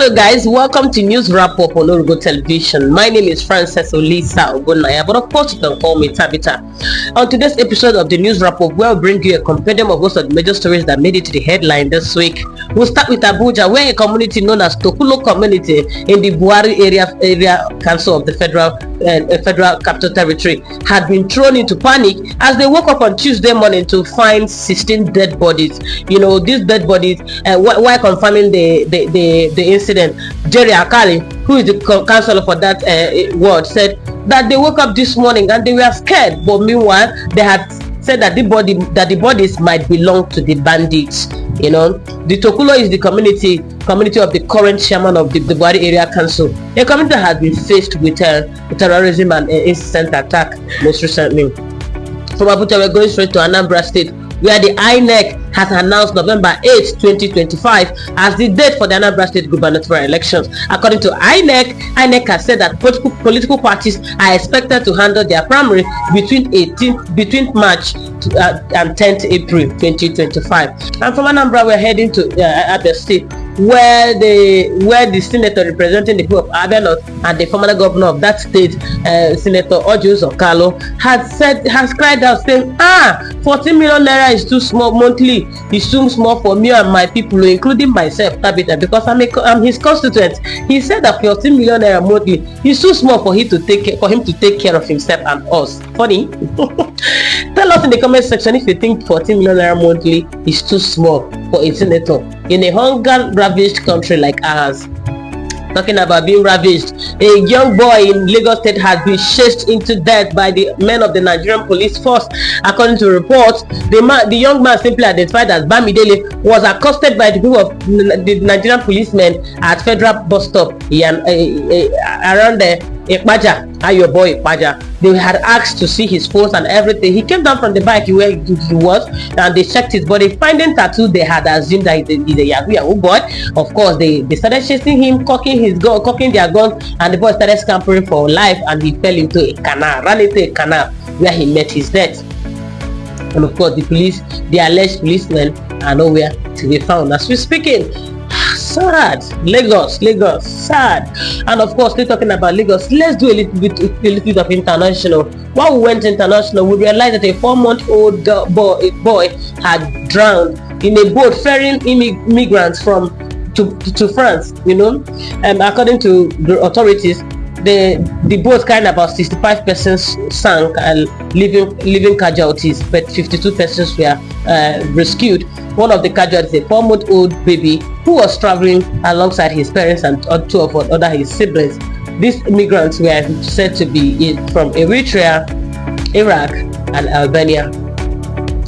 Hello guys, welcome to News Wrap Up on Orugo Television. My name is Frances Olisa Ogunaya, but of course you can call me Tabitha. On today's episode of the News Wrap Up, we'll bring you a compendium of most of the major stories that made it to the headline this week. We'll start with Abuja, where a community known as Tokulo community in the Buhari area council of the federal capital territory had been thrown into panic as they woke up on Tuesday morning to find 16 dead bodies. You know, these dead bodies, while confirming the incident, Jerry Akali, who is the councillor for that ward, said that they woke up this morning and they were scared, but meanwhile they had said that the bodies might belong to the bandits. You know, the Tokulo is the community of the current chairman of the Buhari area council, a community that has been faced with terrorism and incessant attack most recently. From Abuja, we're going straight to Anambra State, where the INEC has announced November 8, 2025 as the date for the Anambra State gubernatorial elections. According to INEC has said that political parties are expected to handle their primary between March and 10th April 2025. And from Anambra, we're heading to Abia State, where the senator representing the people of Abia North and the former governor of that state, Senator Orji Uzor Kalu, has cried out saying, 14 million naira is too small monthly. It's too small for me and my people, including myself, Tabitha, because I'm his constituent. He said that 14 million naira monthly is too small for him to take care of himself and us. Funny. Tell us in the comment section if you think 14 million naira monthly is too small for a senator in a hunger-ravaged country like ours. Talking about being ravaged, a young boy in Lagos State has been chased into death by the men of the Nigerian police force. According to reports, the young man, simply identified as Bamidele, was accosted by the group of the Nigerian policemen at Federal bus stop around Ikpaja, your boy Ikpaja. They had asked to see his phones and everything. He came down from the bike where he was, and they checked his body. Finding tattoo, they had assumed that he's a Yahoo boy. Of course, they started chasing him, cocking their guns, and the boy started scampering for life, and he fell into a canal, ran into a canal where he met his death. And of course, the alleged policemen are nowhere to be found as we're speaking. Sad. Lagos, sad. And of course, we're talking about Lagos. Let's do a little bit of international. While we went international, we realized that a 4-month-old boy had drowned in a boat ferrying immigrants to France. You know, according to the authorities, the boat carrying about 65 persons sank and leaving casualties, but 52 persons were rescued. One of the casualties, a 4-month-old baby who was traveling alongside his parents and two of his siblings. These immigrants were said to be from Eritrea, Iraq, and Albania.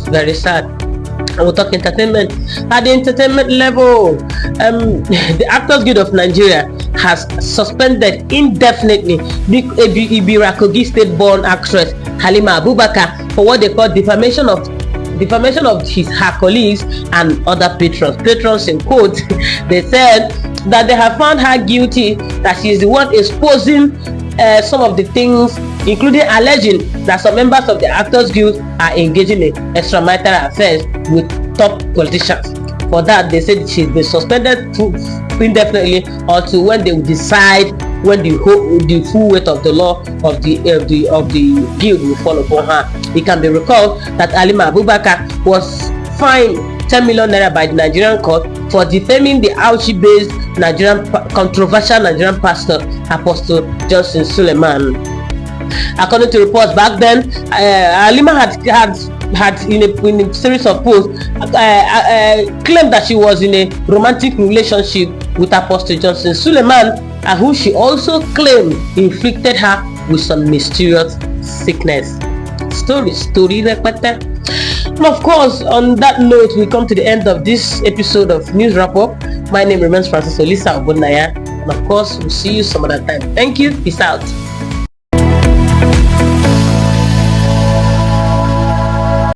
Very sad. And we'll talk entertainment. At the entertainment level, the Actors Guild of Nigeria has suspended indefinitely the Ibirakogi state-born actress Halimavs Abubakar for what they call defamation of her colleagues and other patrons in quotes. They said that they have found her guilty, that she is the one exposing some of the things, including alleging that some members of the Actors Guild are engaging in extramarital affairs with top politicians. For that, they said she's been suspended indefinitely until when they will decide when the full weight of the law of the guild will fall upon her. It can be recalled that Halimavs Abubakar was fined 10 million naira by the Nigerian court for defaming the Auchi-based controversial Nigerian pastor Apostle Johnson Suleiman. According to reports back then, Halima had in a series of posts claimed that she was in a romantic relationship with Apostle Johnson Suleiman, and who she also claimed inflicted her with some mysterious sickness. Story repete. Of course, on that note, we come to the end of this episode of News Wrap Up. My name remains Frances Olisa Ogunaya, and of course, we'll see you some other time. Thank you. Peace out.